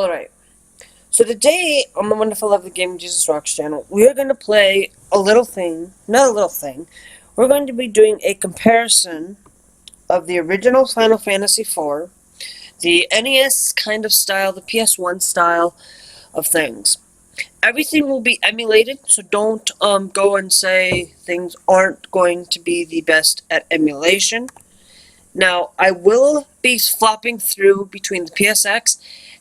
Alright, so today on the Wonderful Lovely Game Jesus Rocks channel, we're going to play a little thing, not a little thing. We're going to be doing a comparison of the original Final Fantasy IV, the NES kind of style, the PS1 style of things. Everything will be emulated, so don't go and say things aren't going to be the best at emulation. Now, I will be flopping through between the PSX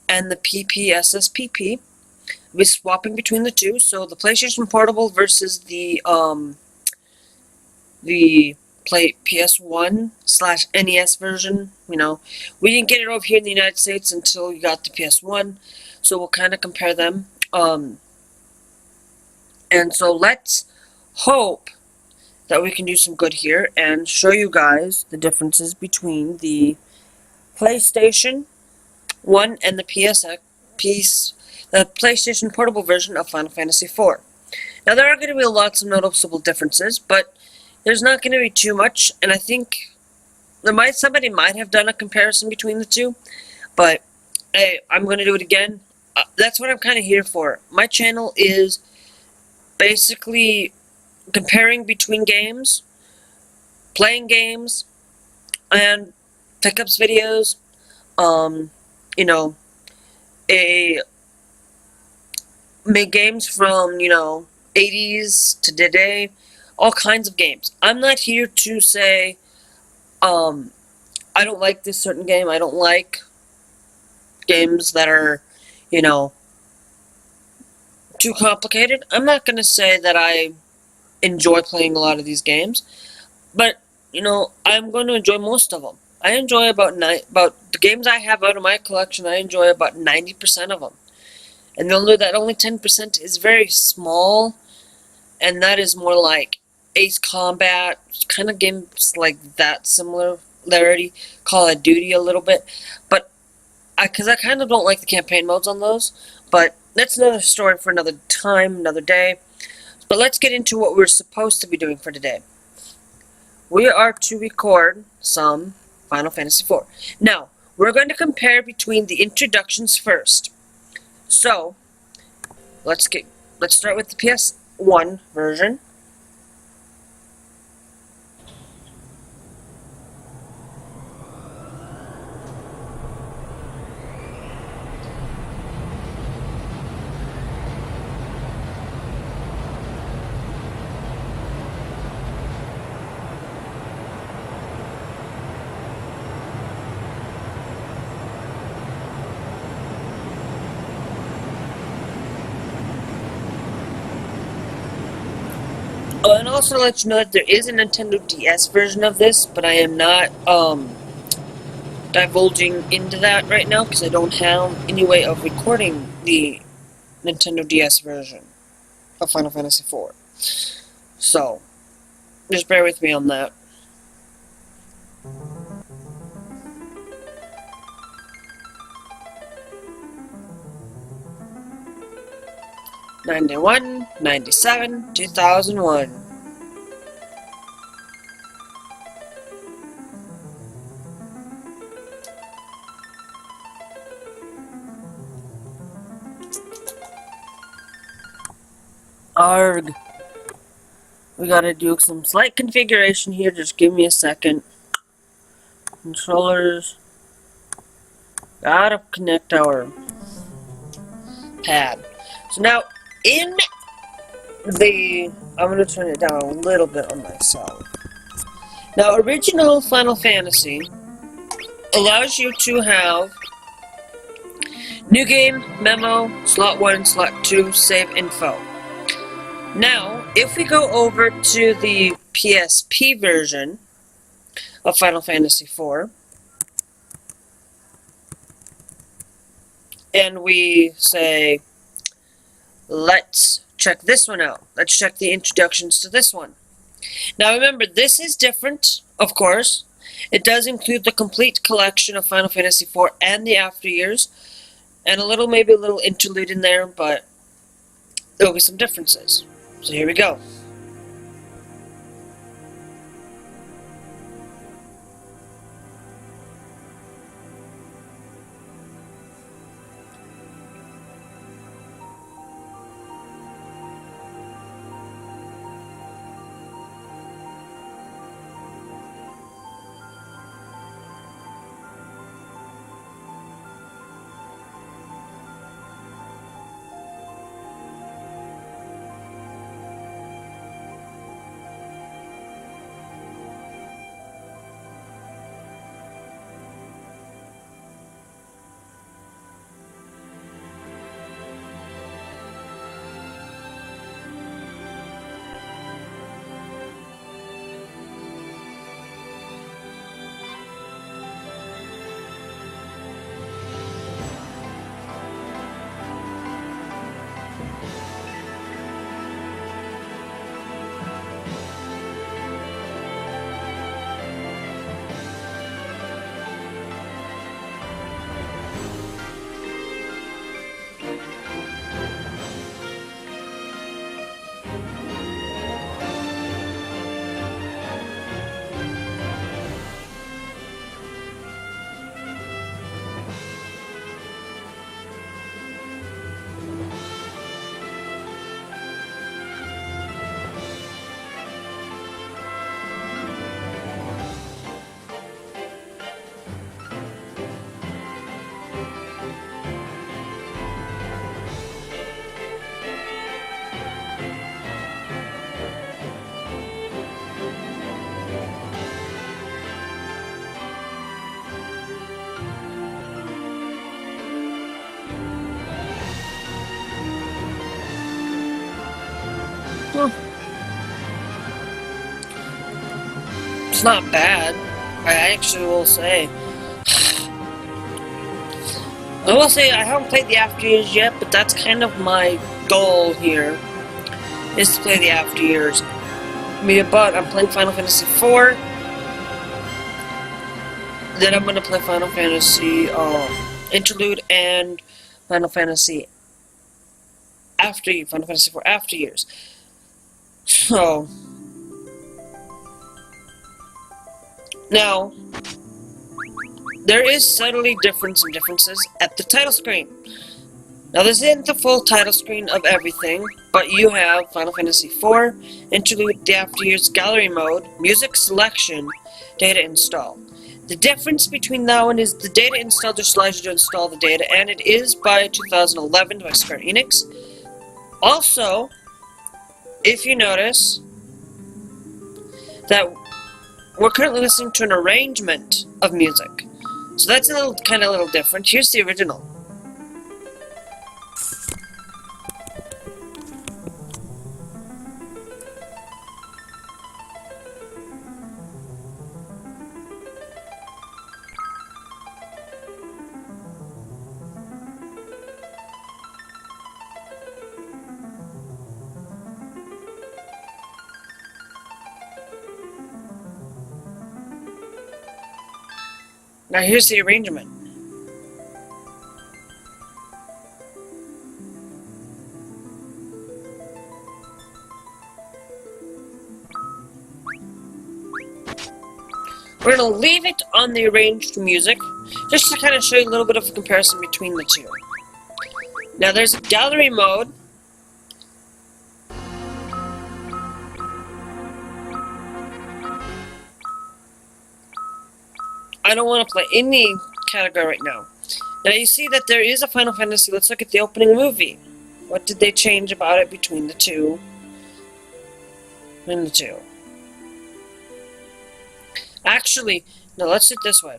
and the PSP. I'll be swapping between the two. So the PlayStation Portable versus the PS1/NES version. You know, we didn't get it over here in the United States until we got the PS1, so we'll kind of compare them. And so let's hope that we can do some good here and show you guys the differences between the PlayStation 1 and the the PlayStation Portable version of Final Fantasy IV. Now, there are going to be lots of noticeable differences, but there's not going to be too much, and I think somebody might have done a comparison between the two, but hey, I'm going to do it again. That's what I'm kind of here for. My channel is basically comparing between games, playing games, and pickups videos, you know, make games from, 80s to today, all kinds of games. I'm not here to say, I don't like this certain game, I don't like games that are, too complicated. I'm not going to say that I enjoy playing a lot of these games, but, I'm going to enjoy most of them. I enjoy about the games I have out of my collection, I enjoy about 90% of them. And you'll know that only 10% is very small, and that is more like Ace Combat, kind of games like that, similarity, Call of Duty a little bit, but because I kind of don't like the campaign modes on those, but that's another story for another time, another day. But let's get into what we're supposed to be doing for today. We are to record some Final Fantasy IV. Now, we're going to compare between the introductions first. So, let's start with the PS1 version. Oh, and also to let you know that there is a Nintendo DS version of this, but I am not divulging into that right now because I don't have any way of recording the Nintendo DS version of Final Fantasy IV. So, just bear with me on that. '91, '97, 2001. Arg. We gotta do some slight configuration here, just give me a second. Controllers. Gotta connect our pad. So now, I'm gonna turn it down a little bit on myself. Now, original Final Fantasy allows you to have new game, memo, slot 1, slot 2, save info. Now, if we go over to the PSP version of Final Fantasy IV, and we say, let's check this one out. Let's check the introductions to this one. Now remember, this is different, of course. It does include the complete collection of Final Fantasy IV and the after years, and maybe a little interlude in there, but there'll be some differences. So here we go. It's not bad. I actually will say. I will say I haven't played the After Years yet, but that's kind of my goal here, is to play the After Years. But I'm playing Final Fantasy IV. Then I'm gonna play Final Fantasy Interlude and Final Fantasy IV After Years. So now there is subtly differences at the title screen. Now this isn't the full title screen of everything, but you have Final Fantasy IV, Interlude, the After Years, Gallery Mode, Music Selection, Data Install. The difference between that one is the data install just allows you to install the data, and it is by 2011 by Square Enix. Also, if you notice that we're currently listening to an arrangement of music, so that's a little different. Here's the original. Now here's the arrangement. We're going to leave it on the arranged music, just to kind of show you a little bit of a comparison between the two. Now there's a gallery mode. I don't want to play any category right now. Now you see that there is a Final Fantasy. Let's look at the opening movie. What did they change about it between the two? Actually, no, let's do it this way.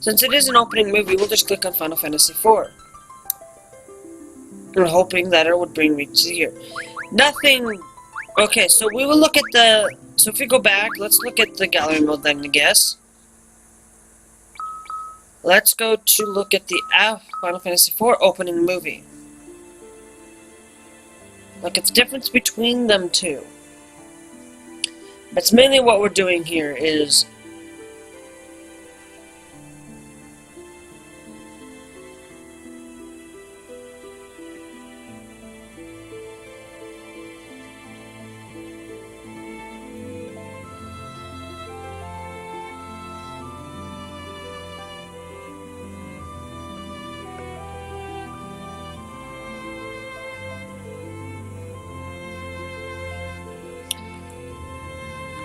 Since it is an opening movie, we'll just click on Final Fantasy IV. I'm hoping that it would bring me to here. Nothing. Okay, so we will look at the. So if we go back, let's look at the gallery mode then, I guess. Let's go to look at the Final Fantasy IV opening movie. Look at the difference between them two. That's mainly what we're doing here is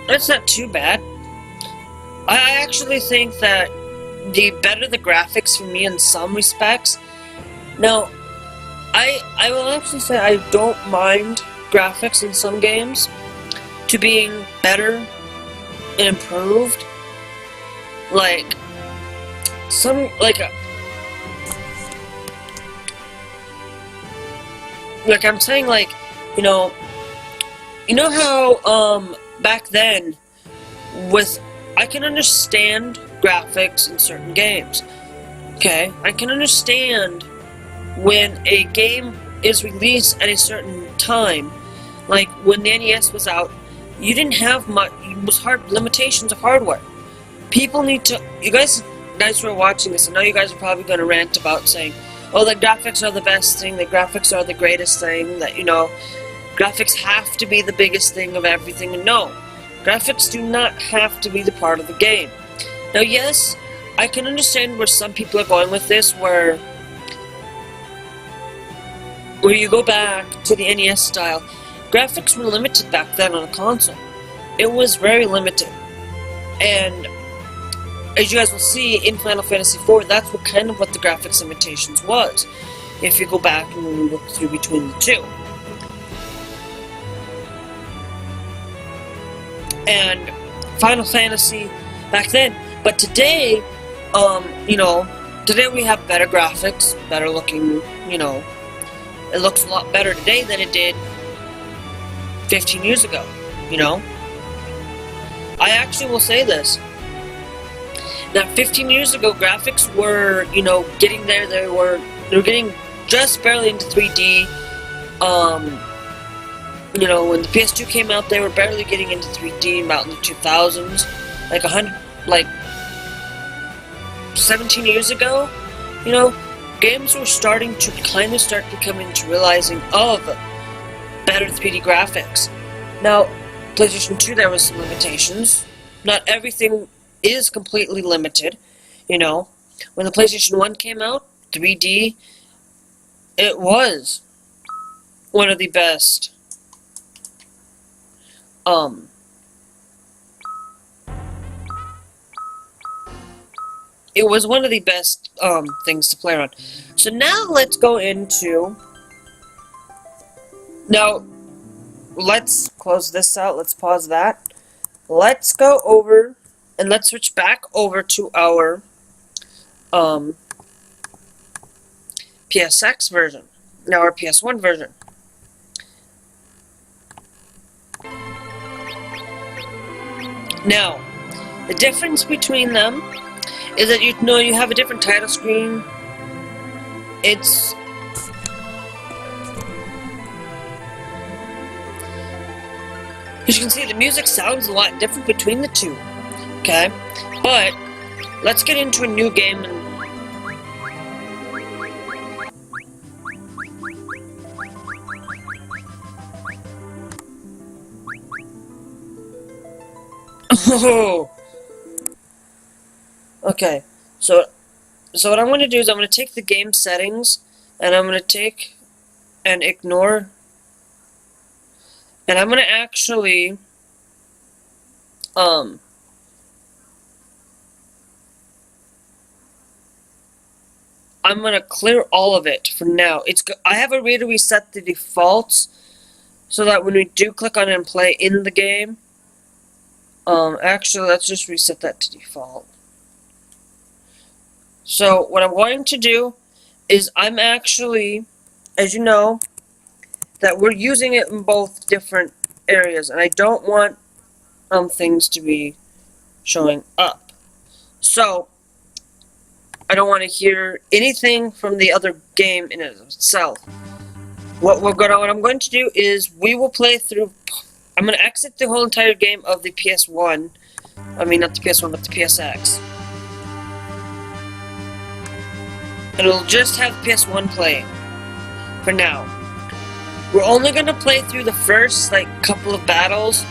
it's not too bad. I actually think that the better the graphics for me in some respects. Now, I will actually say I don't mind graphics in some games to being better and improved. Like I'm saying, like, you know how back then, I can understand graphics in certain games. Okay, I can understand when a game is released at a certain time. Like when the NES was out, you didn't have much. It was limitations of hardware. People need to. You guys who are watching this, I know you guys are probably going to rant about saying, "Oh, the graphics are the best thing. The graphics are the greatest thing." That graphics have to be the biggest thing of everything. And no, graphics do not have to be the part of the game. Now, yes, I can understand where some people are going with this, where you go back to the NES style. Graphics were limited back then on a console. It was very limited. And as you guys will see in Final Fantasy IV, that's what kind of what the graphics limitations was, if you go back and look through between the two. And Final Fantasy back then, but today, today we have better graphics, better looking, it looks a lot better today than it did 15 years ago, I actually will say this, that 15 years ago graphics were, getting there, they were getting just barely into 3D, when the PS2 came out, they were barely getting into 3D about in the 2000s, like 17 years ago, games were starting to kind of start becoming to realizing of better 3D graphics. Now, PlayStation 2, there was some limitations. Not everything is completely limited, When the PlayStation 1 came out, 3D, it was one of the best, it was one of the best, things to play on. So now let's go into, now, let's close this out, let's pause that. Let's go over, and let's switch back over to our, PSX version. Now our PS1 version. Now, the difference between them is that you have a different title screen. It's as you can see, the music sounds a lot different between the two. Okay, but let's get into a new game and oh. Okay, so what I'm going to do is I'm going to take the game settings, and I'm going to take and ignore, and I'm going to actually, I'm going to clear all of it for now. I have a way to reset the defaults, so that when we do click on it and play in the game, actually, let's just reset that to default. So, what I'm going to do is I'm actually, as you know, that we're using it in both different areas, and I don't want things to be showing up. So, I don't want to hear anything from the other game in itself. What I'm going to do is we will play through. I'm going to exit the whole entire game of the PS1. I mean, not the PS1, but the PSX. And it'll just have PS1 playing for now. We're only going to play through the first, couple of battles.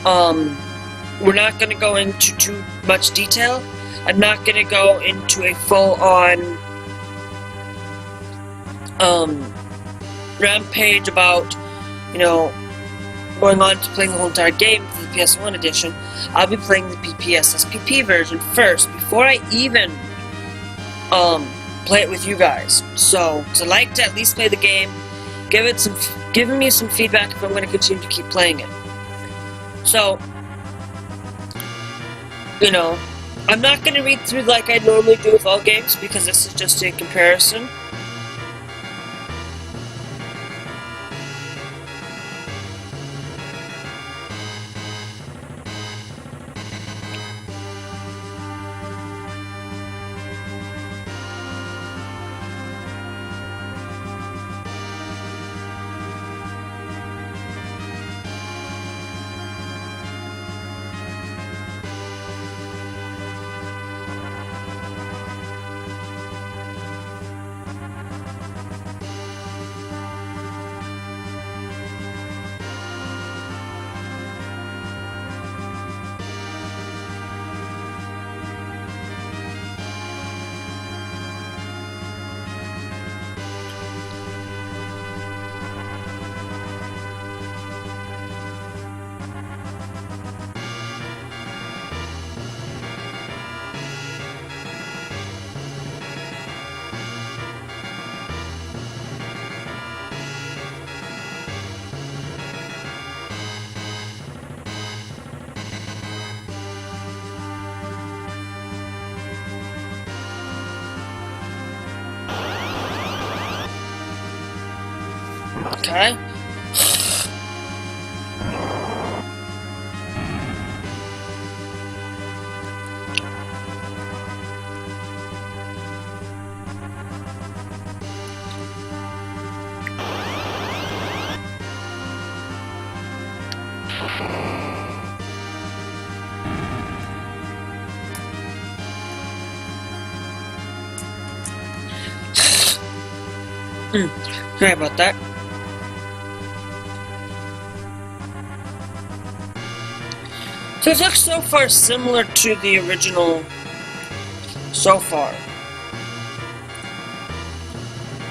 We're not going to go into too much detail. I'm not going to go into a full-on rampage about, going on to playing the whole entire game for the PS1 edition. I'll be playing the PSSPP version first, before I even play it with you guys. So I'd like to at least play the game, give me some feedback if I'm going to continue to keep playing it. So, I'm not going to read through like I normally do with all games, because this is just a comparison. Okay. Sorry about that. So it looks so far similar to the original so far.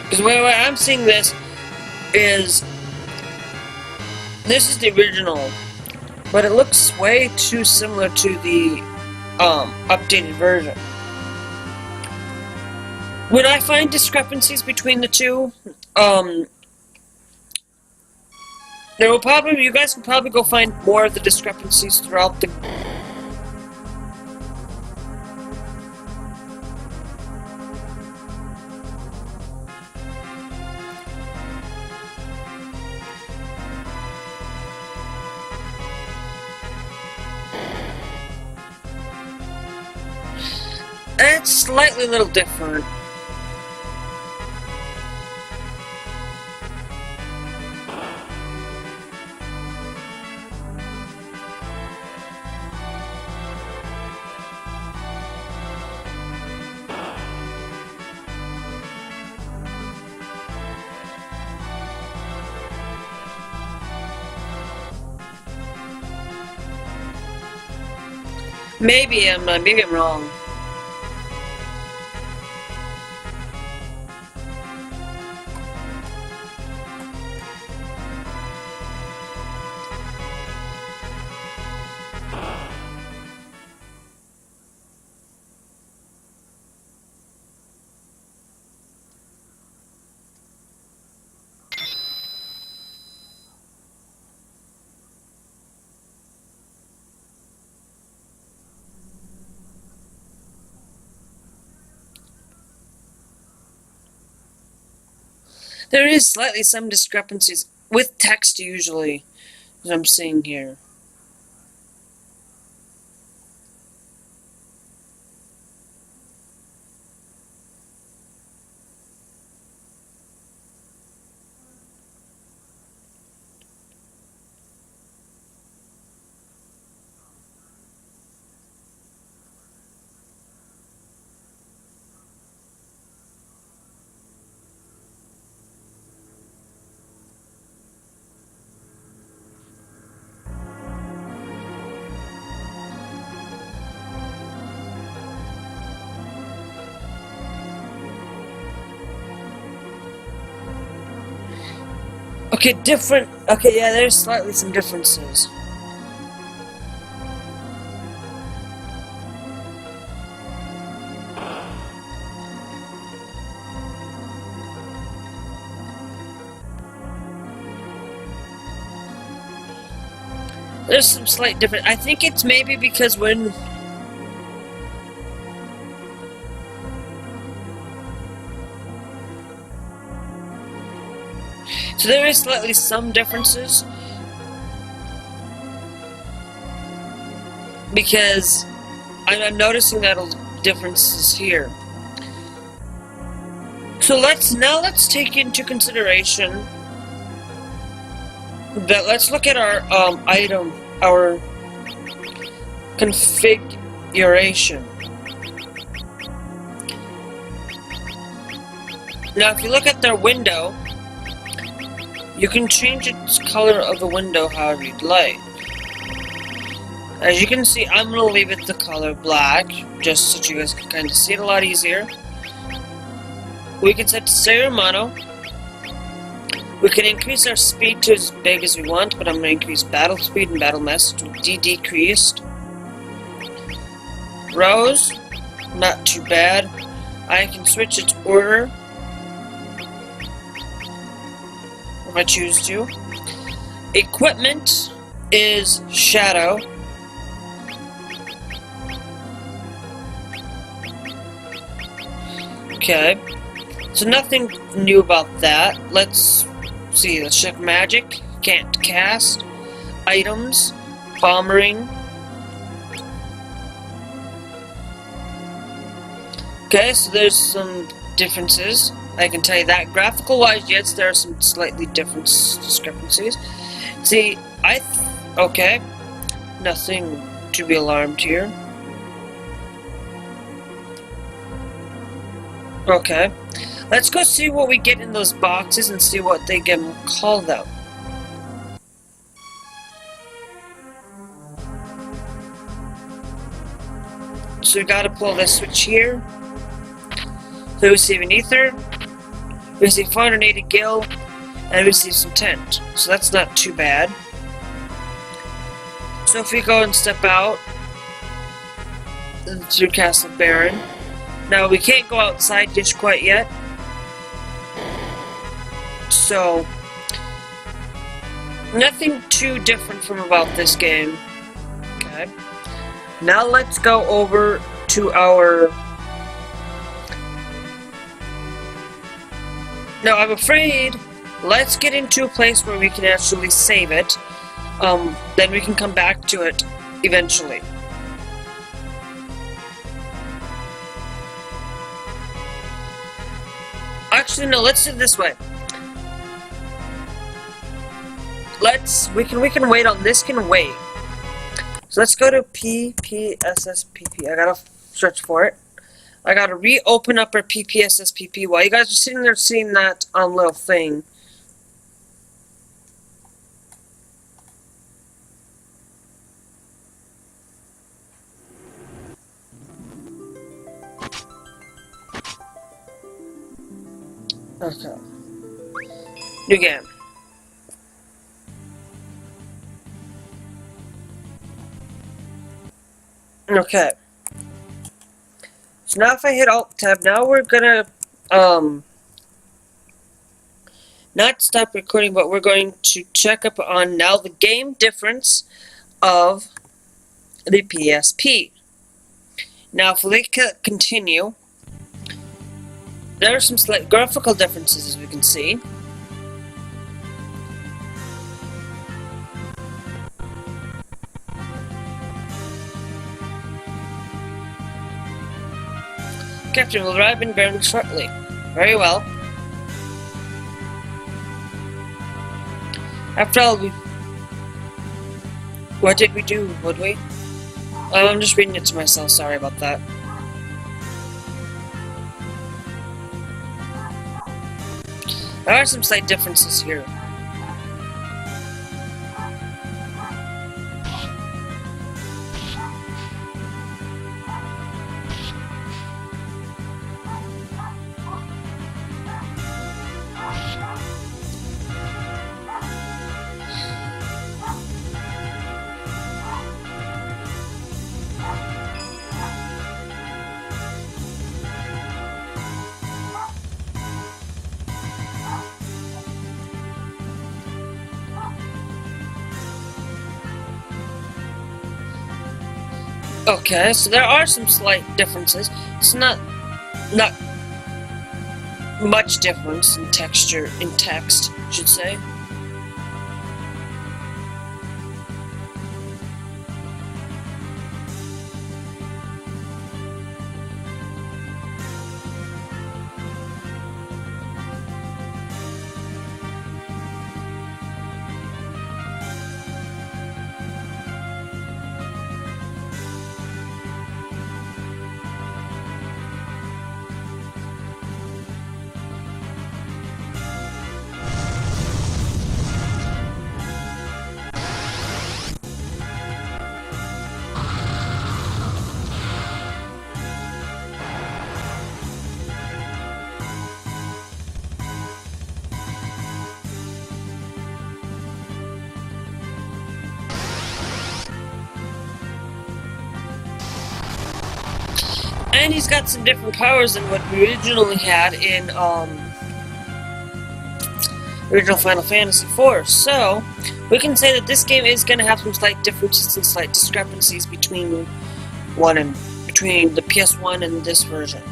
Because the way I'm seeing this is the original, but it looks way too similar to the updated version. When I find discrepancies between the two, you guys can probably go find more of the discrepancies throughout the. It's slightly a little different. Maybe I'm wrong. There is slightly some discrepancies with text usually, as I'm seeing here. Okay, different. Okay, yeah, there's slightly some differences. There's some slight difference. I think it's maybe because when. So there is slightly some differences. Because I'm noticing that differences here. So let's take into consideration that let's look at our our configuration. Now if you look at their window, you can change its color of the window however you'd like. As you can see, I'm going to leave it the color black, just so you guys can kind of see it a lot easier. We can set to stereo mono. We can increase our speed to as big as we want, but I'm going to increase battle speed and battle message to decreased. Rows, not too bad. I can switch its order if I choose to. Equipment is shadow. Okay, so nothing new about that. Let's see the ship magic, can't cast, items, bombering. Okay, so there's some differences. I can tell you that. Graphical wise, yes, there are some slightly different discrepancies. See, okay, nothing to be alarmed here. Okay, let's go see what we get in those boxes and see what they get called out. So we gotta pull this switch here. So we receive an ether, we receive 480 gil, and we receive some tent. So that's not too bad. So if we go and step out to Castle Baron. Now we can't go outside just quite yet. So nothing too different from about this game. Okay. Now let's go over to our... Now I'm afraid, let's get into a place where we can actually save it. Then we can come back to it eventually. Actually, no, let's do it this way. We can wait on this, can wait. So let's go to PSSPP. I gotta search for it. I gotta reopen up our PSSPP while you guys are sitting there seeing that little thing. Okay. New game. Okay. So now if I hit Alt Tab, now we're gonna not stop recording, but we're going to check up on now the game difference of the PSP. Now if we continue, there are some slight graphical differences, as we can see. Captain will arrive in Baron shortly. Very well. After all, what did we do, would we? Oh, I'm just reading it to myself, sorry about that. There are some slight differences here. Okay, so there are some slight differences. It's not much difference in texture, in text, I should say. And he's got some different powers than what we originally had in original Final Fantasy IV. So we can say that this game is going to have some slight differences and slight discrepancies between the PS1 and this version.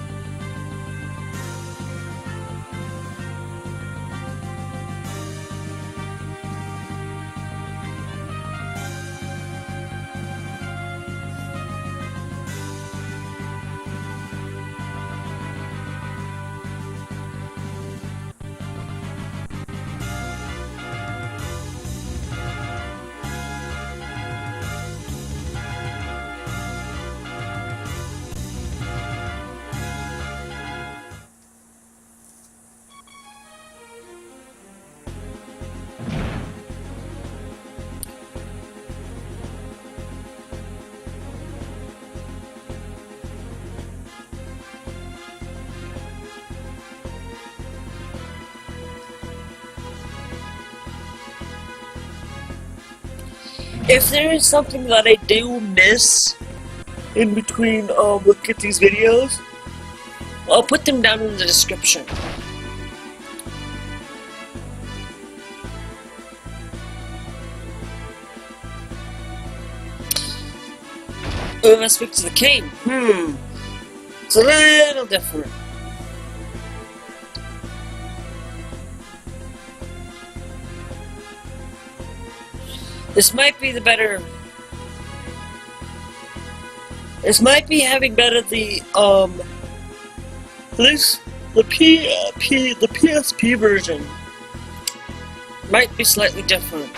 If there is something that I do miss in between looking at these videos, I'll put them down in the description. Oh, I must speak to the king. It's a little different. This might be the better. This might be having better the the PSP version might be slightly different.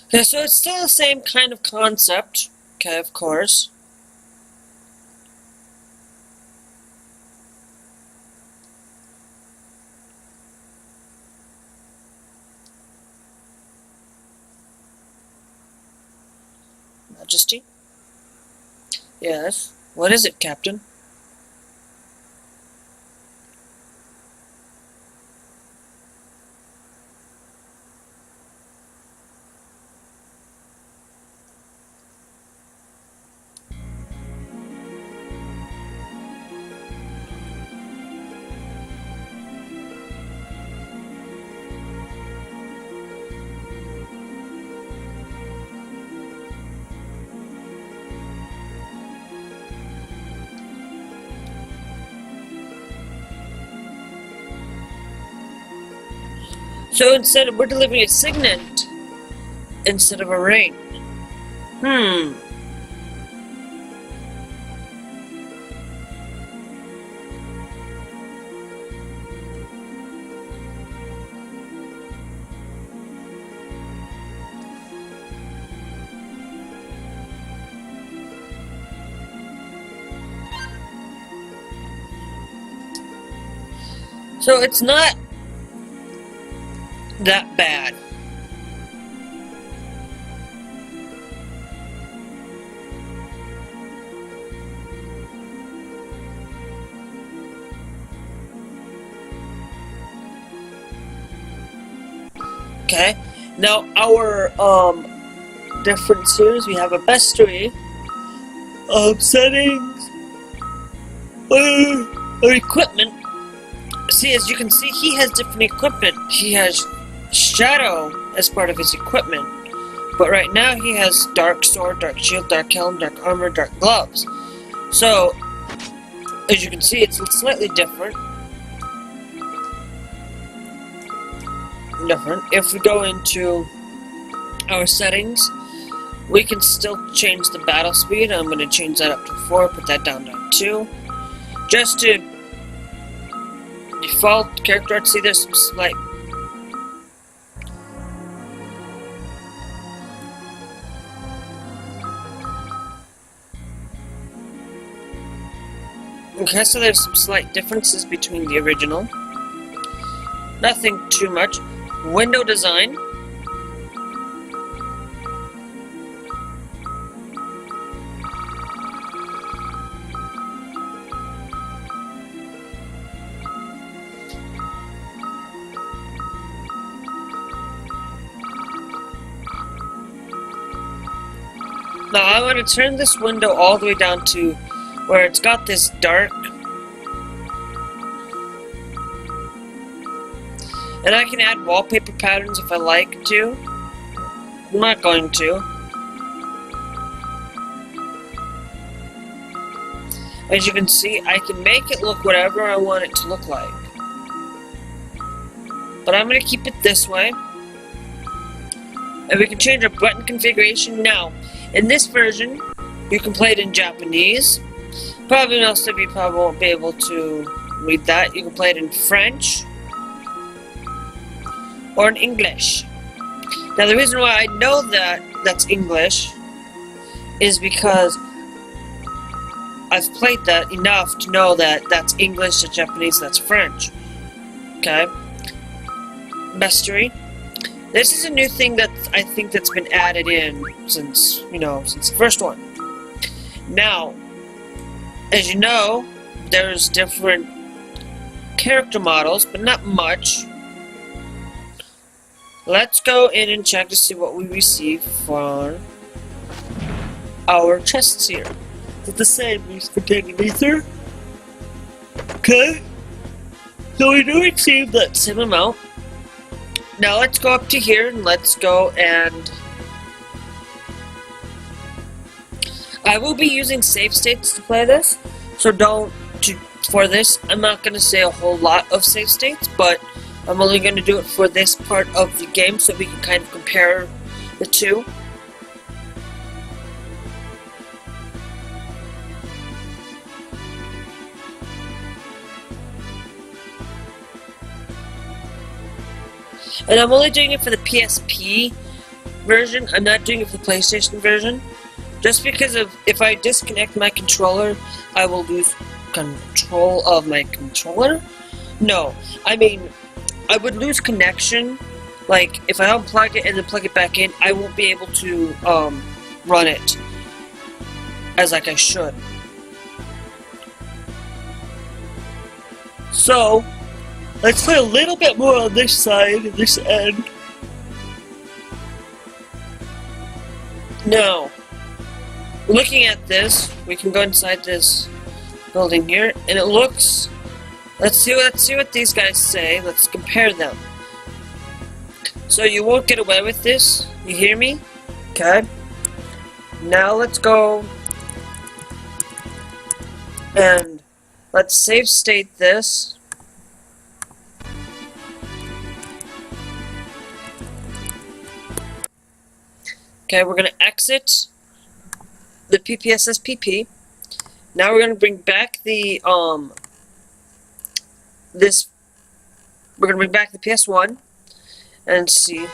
Okay, so it's still the same kind of concept. Okay, of course. Majesty? Yes. What is it, Captain? So instead we're delivering a signet instead of a ring. So it's not that bad. Okay, now our differences, we have a bestiary, settings, our equipment. See, as you can see, he has different equipment. He has shadow as part of his equipment, but right now he has dark sword, dark shield, dark helm, dark armor, dark gloves. So, as you can see, it's slightly different. If we go into our settings, we can still change the battle speed. I'm going to change that up to 4, put that down to 2. Just to default character art. See, there's some slight. Okay, so there's some slight differences between the original. Nothing too much. Window design. Now I want to turn this window all the way down to where it's got this dark. And I can add wallpaper patterns if I like to. I'm not going to. As you can see, I can make it look whatever I want it to look like. But I'm going to keep it this way. And we can change our button configuration now. In this version, you can play it in Japanese. Probably most of you probably won't be able to read that. You can play it in French or in English. Now the reason why I know that that's English is because I've played that enough to know that that's English, that's Japanese, that's French. Okay. Bestiary. This is a new thing that I think that's been added in since, since the first one. Now, as you know, there's different character models, but not much. Let's go in and check to see what we receive for our chests here. It's the same as containing ether. Okay. So we do receive that same amount. Now let's go up to here and let's go and I will be using save states to play this, so for this, I'm not going to say a whole lot of save states, but I'm only going to do it for this part of the game so we can kind of compare the two. And I'm only doing it for the PSP version, I'm not doing it for the PlayStation version. Just because of, if I disconnect my controller, I will lose control of my controller? No, I mean, I would lose connection. Like, if I unplug it and then plug it back in, I won't be able to, run it as like I should. So, let's play a little bit more on this side, this end. Now, looking at this, we can go inside this building here, and it looks. Let's see what these guys say. Let's compare them. So you won't get away with this. You hear me? Okay. Now let's go and let's save state this. Okay, we're gonna exit the PPSSPP. Now we're gonna bring back the we're gonna bring back the PS1 and see.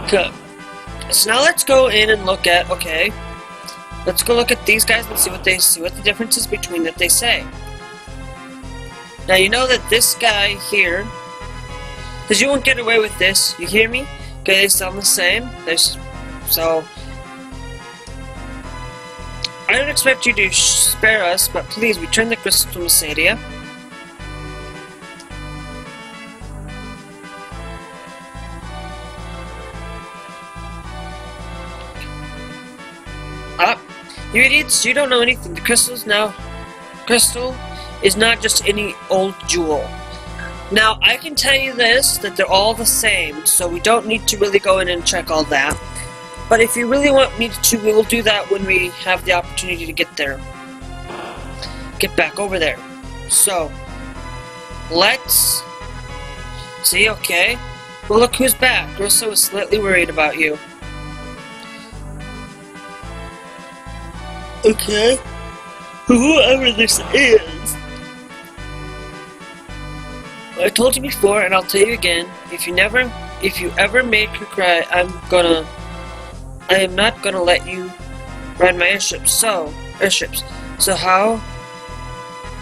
Okay. So now let's go in and look at, okay, let's go look at these guys and see what the differences between that they say. Now you know that this guy here, because you won't get away with this, you hear me? Okay, they sound the same. So I don't expect you to spare us, but please return the crystal to Massadia. You idiots, you don't know anything. The crystal is not just any old jewel. Now, I can tell you this, that they're all the same, so we don't need to really go in and check all that. But if you really want me to, we will do that when we have the opportunity to get there. Get back over there. So, let's see, okay. Well, look who's back. Rosa was slightly worried about you. Okay. Whoever this is. I told you before, and I'll tell you again. If you ever make her cry, I am not gonna let you ride my airships. So how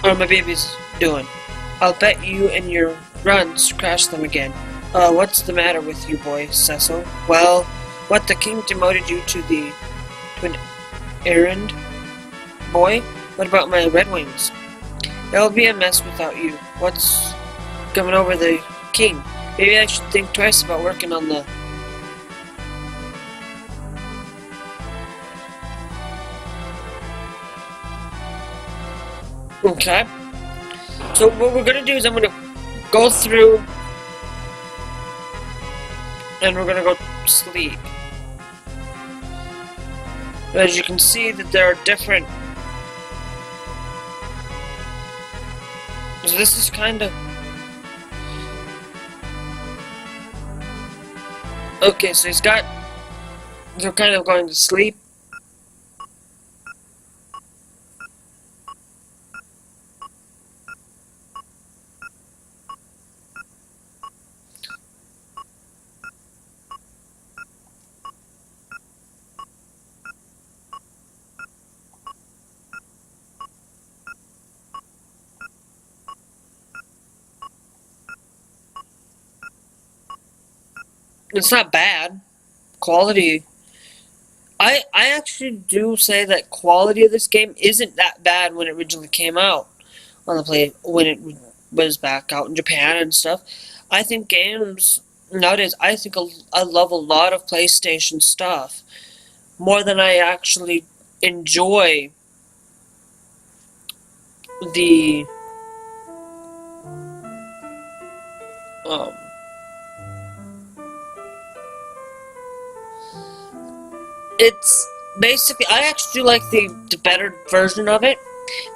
are my babies doing? I'll bet you and your runs crash them again. What's the matter with you, boy, Cecil? Well, what, the king demoted you to an errand? Boy, what about my Red Wings? It'll be a mess without you. What's coming over the king? Maybe I should think twice about working on the... Okay. So what we're gonna do is I'm gonna go through and we're gonna go sleep. As you can see that there are different... So this is kind of... Okay, so they're kind of going to sleep. It's not bad. Quality. I actually do say that quality of this game isn't that bad when it originally came out on the play when it was back out in Japan and stuff. I think games nowadays. I love a lot of PlayStation stuff more than I actually enjoy the um. It's basically I actually do like the better version of it,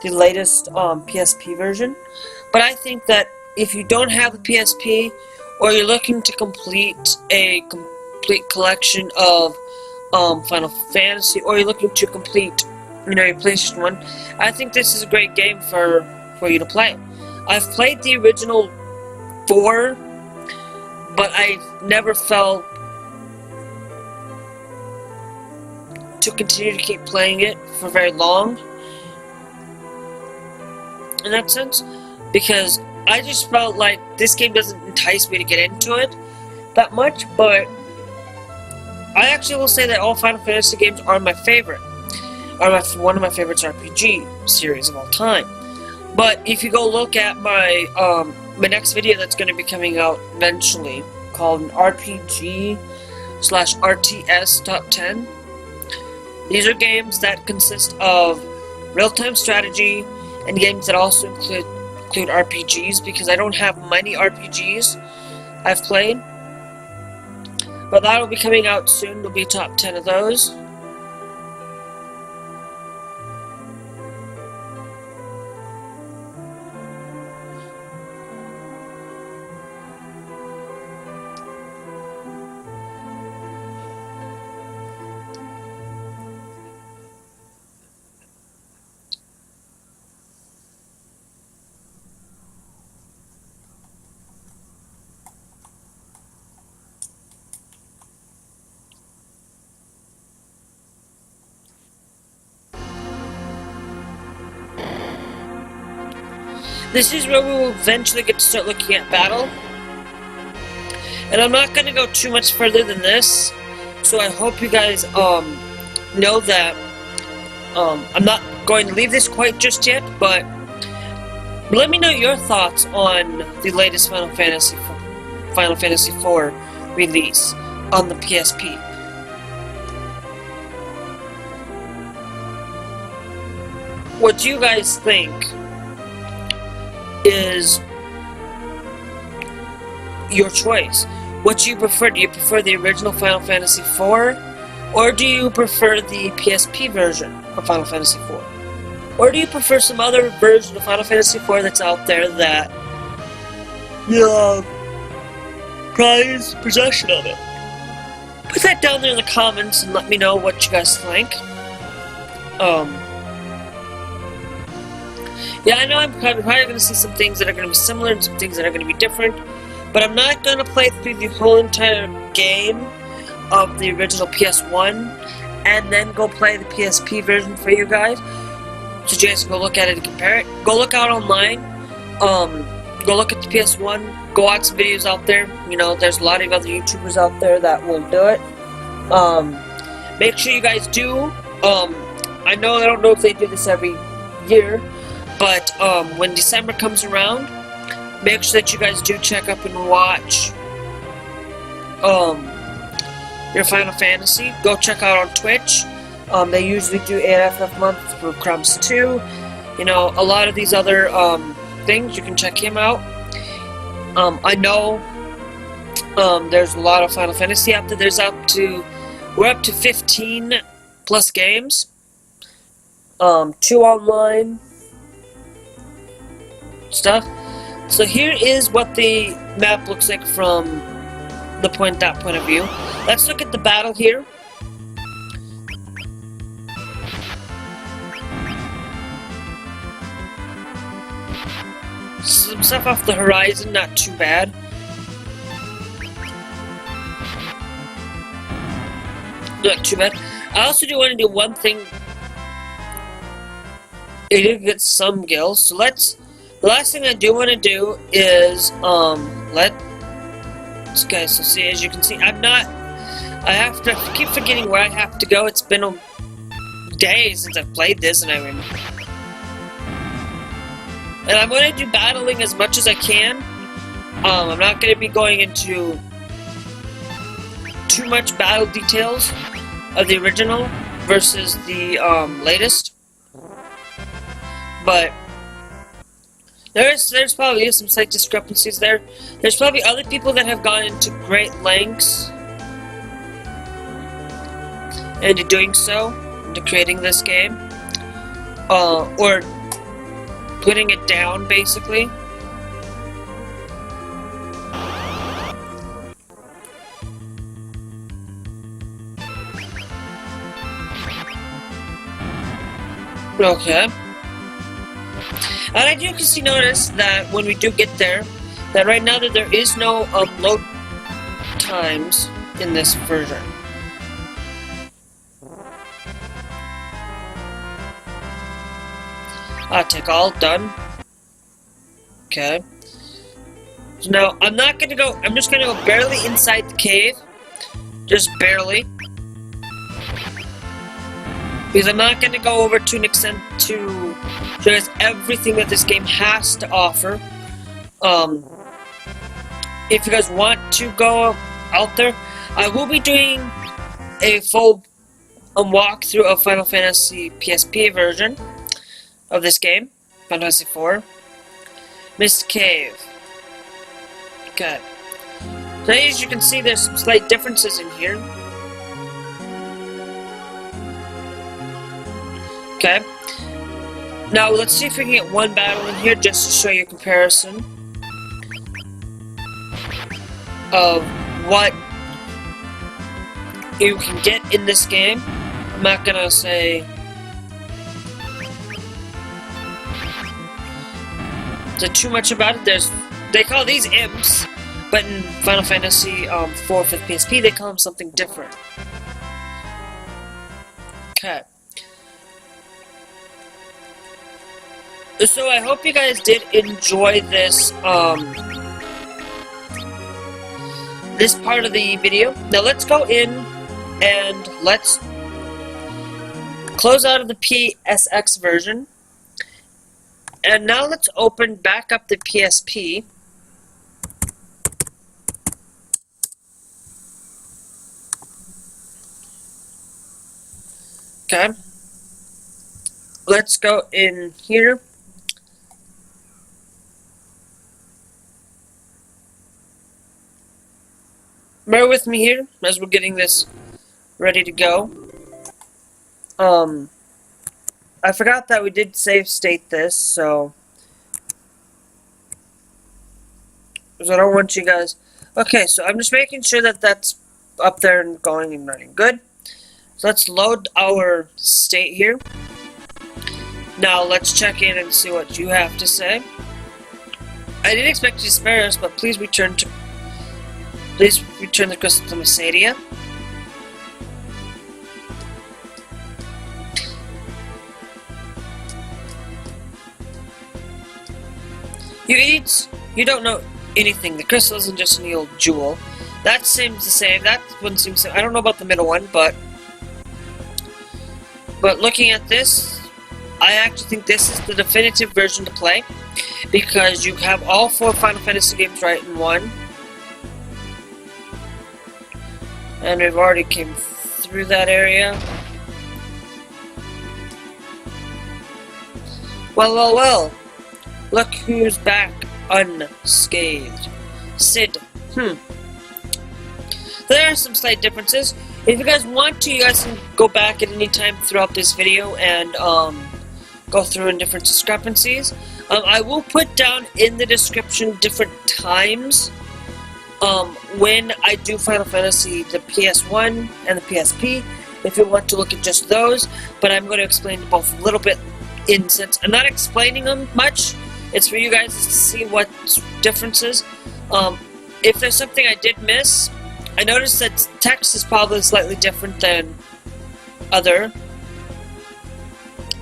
the latest PSP version. But I think that if you don't have the PSP, or you're looking to complete a complete collection of Final Fantasy, or you're looking to complete, your PlayStation 1, I think this is a great game for you to play. I've played the original 4, but I never felt to continue to keep playing it for very long in that sense, because I just felt like this game doesn't entice me to get into it that much. But I actually will say that all Final Fantasy games are my favorite, one of my favorites RPG series of all time. But if you go look at my my next video that's going to be coming out eventually, called an RPG/RTS Top 10, these are games that consist of real-time strategy and games that also include RPGs, because I don't have many RPGs I've played. But that'll be coming out soon. There'll be a top 10 of those. This is where we will eventually get to start looking at battle. And I'm not going to go too much further than this, so I hope you guys know that I'm not going to leave this quite just yet, but let me know your thoughts on the latest Final Fantasy IV release on the PSP. What do you guys think is your choice? What do you prefer? Do you prefer the original Final Fantasy IV, or do you prefer the PSP version of Final Fantasy IV? Or do you prefer some other version of Final Fantasy IV that's out there that prize possession of it? Put that down there in the comments and let me know what you guys think. Yeah, I know I'm probably going to see some things that are going to be similar and some things that are going to be different, but I'm not going to play through the whole entire game of the original PS1 and then go play the PSP version for you guys, so you guys can go look at it and compare it. Go look out online, go look at the PS1, go watch some videos out there. There's a lot of other YouTubers out there that will do it. Make sure you guys do. I don't know if they do this every year, but when December comes around, make sure that you guys do check up and watch your Final Fantasy. Go check out on Twitch. They usually do AFF month for Crumbs 2. A lot of these other things, you can check him out. I know there's a lot of Final Fantasy out there. We're up to 15 plus games. 2 online stuff. So here is what the map looks like from that point of view. Let's look at the battle here. Some stuff off the horizon, not too bad. Not too bad. I also do want to do one thing. I did get some gills, so the last thing I do want to do is, Okay, so see, as you can see, I have to keep forgetting where I have to go. It's been a day since I've played this, and I'm going to do battling as much as I can. I'm not going to be going into too much battle details of the original versus the latest, but there's probably some slight discrepancies there. There's probably other people that have gone into great lengths into doing so, into creating this game, or putting it down, basically. Okay. And I do notice that when we do get there, that right now that there is no load times in this version. Take all done. Okay. So now I'm not gonna go. I'm just gonna go barely inside the cave, just barely. Because I'm not going to go over to an extent to show you guys everything that this game has to offer. If you guys want to go out there, I will be doing a full walkthrough of Final Fantasy PSP version of this game, Final Fantasy IV. Mist Cave. Okay. So as you can see, there's some slight differences in here. Okay. Now let's see if we can get one battle in here just to show you a comparison of what you can get in this game. I'm not gonna say too much about it. They call these imps, but in Final Fantasy IV for the PSP they call them something different. Okay. So I hope you guys did enjoy this this part of the video. Now let's go in and let's close out of the PSX version. And now let's open back up the PSP. Okay. Let's go in here. Bear with me here as we're getting this ready to go. I forgot that we did save state this, so I don't want you guys. Okay, so I'm just making sure that that's up there and going and running good. So let's load our state here. Now let's check in and see what you have to say. I didn't expect you to spare us, but please return the crystal to Massadia. You idiots! You don't know anything. The crystal isn't just an old jewel. That seems the same. That one seems the same. I don't know about the middle one, but looking at this, I actually think this is the definitive version to play, because you have all 4 Final Fantasy games right in one. And we've already came through that area. Well. Look who's back unscathed. Sid. There are some slight differences. If you guys want to, you guys can go back at any time throughout this video and go through in different discrepancies. I will put down in the description different times when I do Final Fantasy, the PS1 and the PSP, if you want to look at just those, but I'm going to explain both a little bit since I'm not explaining them much. It's for you guys to see what differences. If there's something I did miss, I noticed that text is probably slightly different than other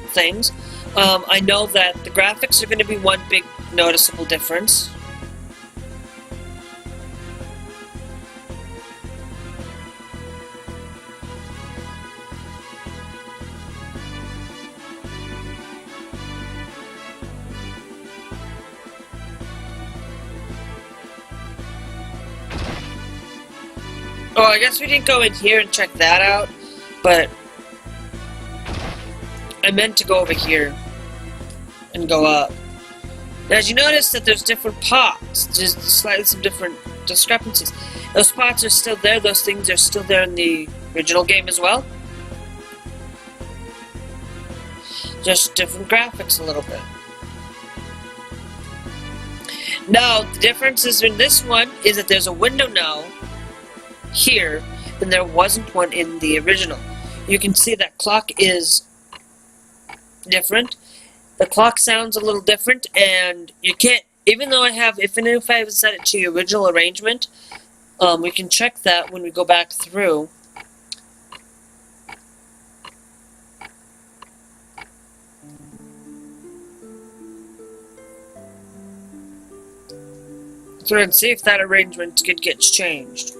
things. I know that the graphics are going to be one big noticeable difference. Oh, I guess we didn't go in here and check that out, but I meant to go over here and go up. Now, as you notice that there's different pots, just slightly some different discrepancies. Those pots are still there, those things are still there in the original game as well. Just different graphics a little bit. Now, the difference is in this one is that there's a window now here, and there wasn't one in the original. You can see that clock is different. The clock sounds a little different, and you can't, even though I have, even if I have set it to the original arrangement, we can check that when we go back through. So and see if that arrangement gets changed.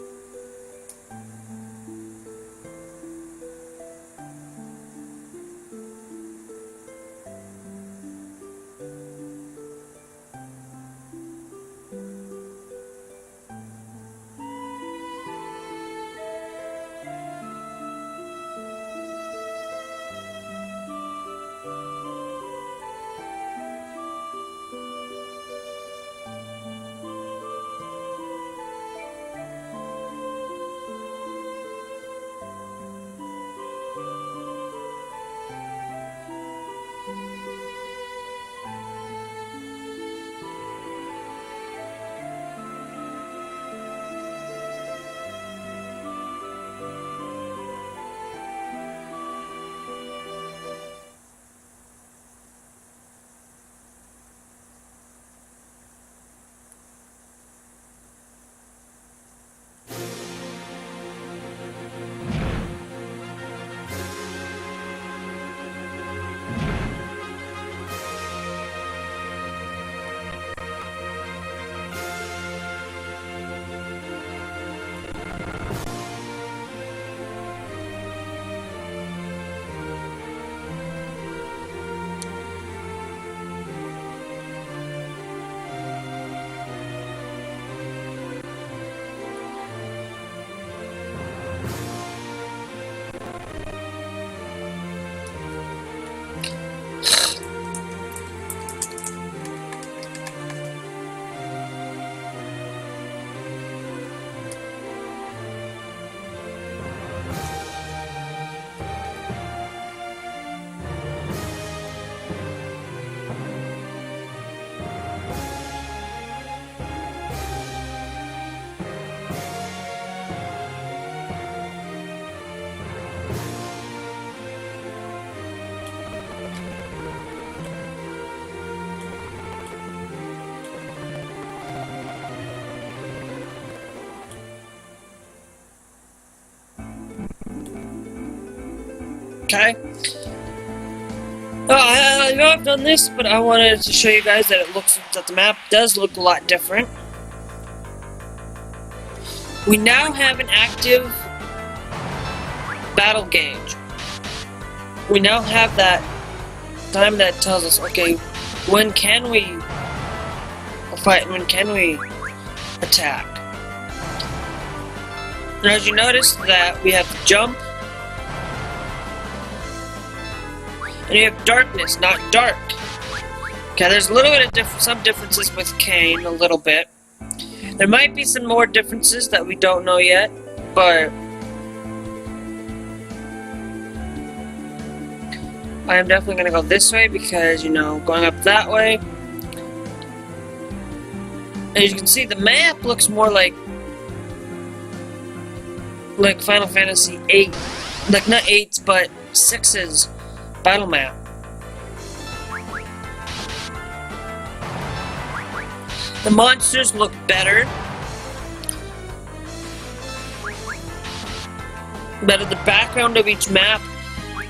Okay. I know I've done this, but I wanted to show you guys that that the map does look a lot different. We now have an active battle gauge. We now have that time that tells us, okay, when can we fight? When can we attack? And as you notice that we have jump. And you have darkness, not dark. Okay, there's a little bit of some differences with Kane, a little bit. There might be some more differences that we don't know yet, but I am definitely going to go this way because, you know, going up that way. And as you can see, the map looks more like Final Fantasy VIII. Like, not 8's, but 6's battle map. The monsters look better. The background of each map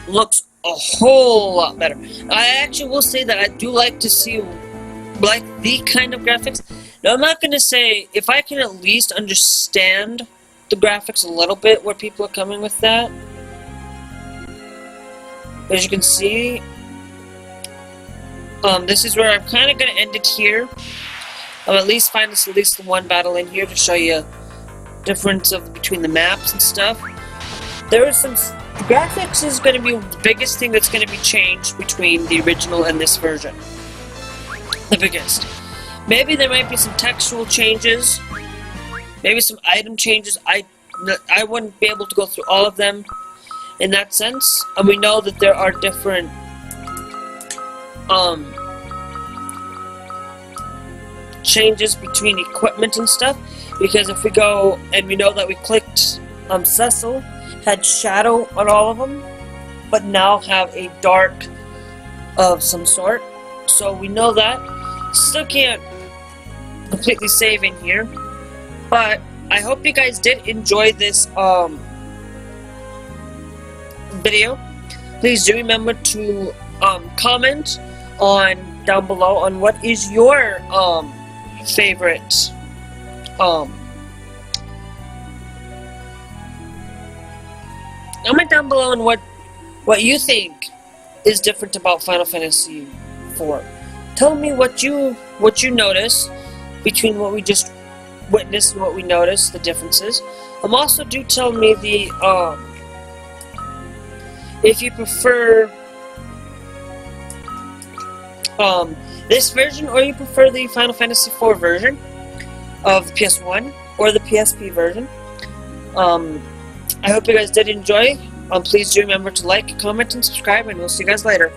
looks a whole lot better. I actually will say that I do like to see the kind of graphics. Now, I'm not going to say, if I can at least understand the graphics a little bit, where people are coming with that. As you can see, this is where I'm kind of going to end it here. I'll at least find at least one battle in here to show you difference of between the maps and stuff. There is some graphics is going to be the biggest thing that's going to be changed between the original and this version. The biggest. Maybe there might be some textual changes, maybe some item changes. I wouldn't be able to go through all of them in that sense, and we know that there are different changes between equipment and stuff, because if we go and we know that we clicked Cecil had shadow on all of them, but now have a dark of some sort, so we know that. Still can't completely save in here, but I hope you guys did enjoy this video. Please do remember to comment on down below on what is your favorite comment down below on what you think is different about Final Fantasy IV. Tell me what you notice between what we just witnessed and what we noticed, the differences. Also do tell me the if you prefer this version, or you prefer the Final Fantasy IV version of the PS1 or the PSP version. I hope you guys did enjoy. Please do remember to like, comment, and subscribe, and we'll see you guys later.